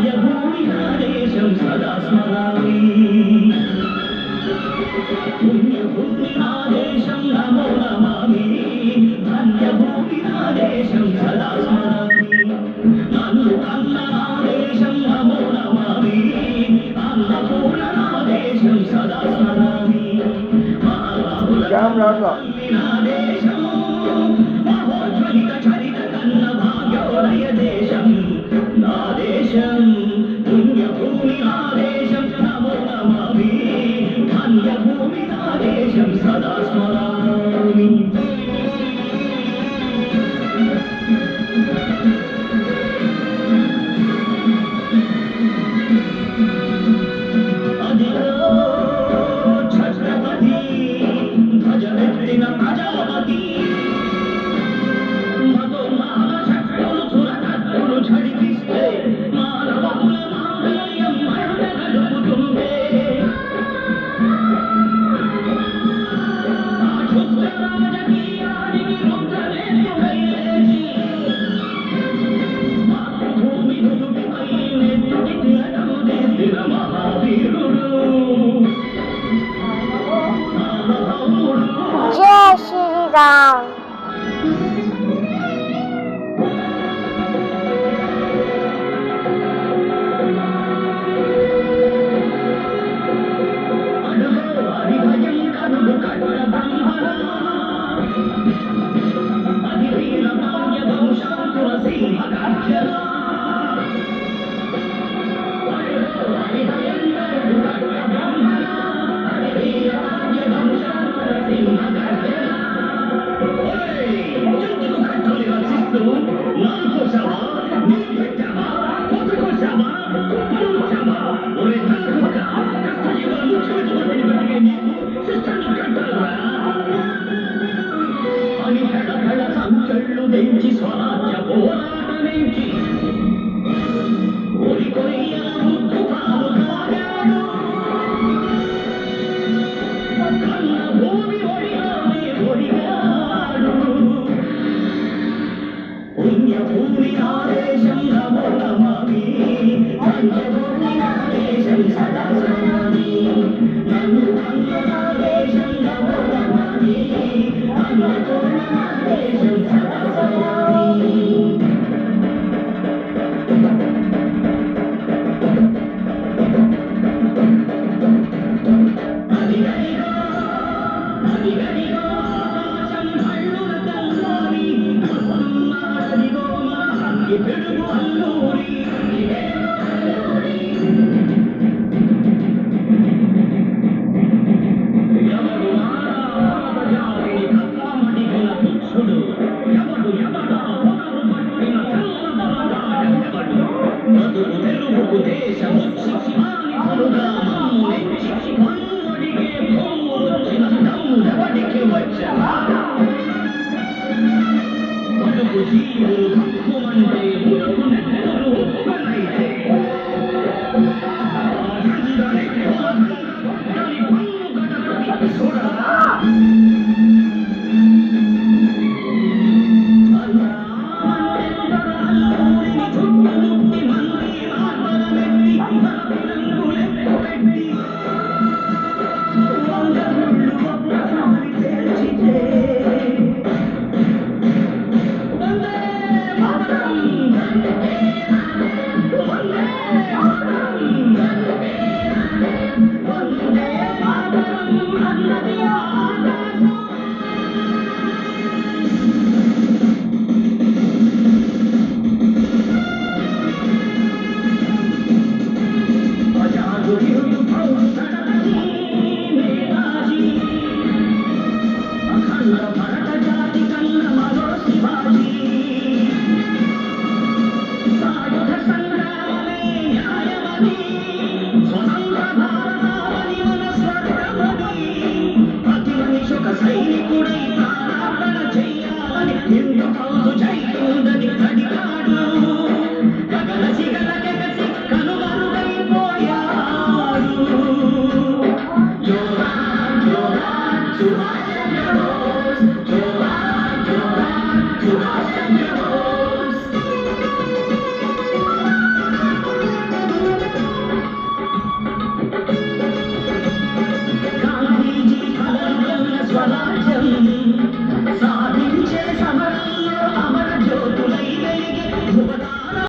ధన్యభూమి నా దేశం సదా స్మరామి పుణ్యభూమి నా దేశం నమో నమామి ధన్యభూమి నా దేశం సదా స్మరామి నన్ను కన్న నా దేశం నమో నమామి అన్నపూర్ణ నా దేశం సదా స్మరామి నా దేశం మహోజ్వలిత చరిత కన్న భాగ్యోదయ దేశం నా దేశం పుణ్యభూమి నా దేశం నమో నమామి ధన్యభూమి నా దేశం సదా స్మరామి అదిలో ఛత్రపతి ధ్వజమెత్తిన ప్రజాపతి మధుమాల శక్తులు సురకత్తులు ఝడిపిస్తే మానవకుల మాంగళ్యం మరుగలుగుతుందే ఆ క్షుద్ర రాజకీయానికి రుద్రనేత్రుడై లేచి మాతృభూమి నుదుటిపై నెత్తుటి తిలకం దిద్దిన మహావీరుడు సార్వభౌముడు జై శ్రీరామ్. అడుగో హరిభయంకరుడు కట్ట బ్రహ్మణ అది వీర భాగ్య వంశాంకుర సింహ గర్జన అడుగో హరిభయంకరుడు కట్ట బ్రహ్మణ అది వీర భాగ్య వంశాంకుర సింహ గర్జన చుట్టుకు కట్టలు రచిస్తూ నా కోసమా నీ పెట్టమా కొత్త కోసమా కుప్పలుచ్చమా ఒరే తలకుక్క కష్టజీవులను చెవిటి బతికే నీకు శిక్షను కట్టాలా అని హెడహెడ సంకెళ్ళు తెంచి స్వరాజ్య పోరాటమించి ఒరి కొయ్యల ముద్దు పాలు తాగాడు కన్న భూమి ఒడిగానే ఒడిగాడు పుణ్యభూమి నా దేశం నమో నమామి ధన్యభూమి నా దేశం సదా స్మరామి నన్ను కన్న నా దేశం నమో నమామి అన్నపూర్ణ నా దేశం సదా స్మరామి అదిగదిగో అదిగదిగో ఆకాశం హల్లున తల్లూరి వస్తున్నాడదిగో మన హక్కి పిడుగు అల్లూరి ఎవడు భారత జాతిని కప్పమడిగిన తుచ్చుడు ఎవడా పొగరు పట్టిన తెల్లదొరగాడెవడు బతుకు తెలుగుకు దేశం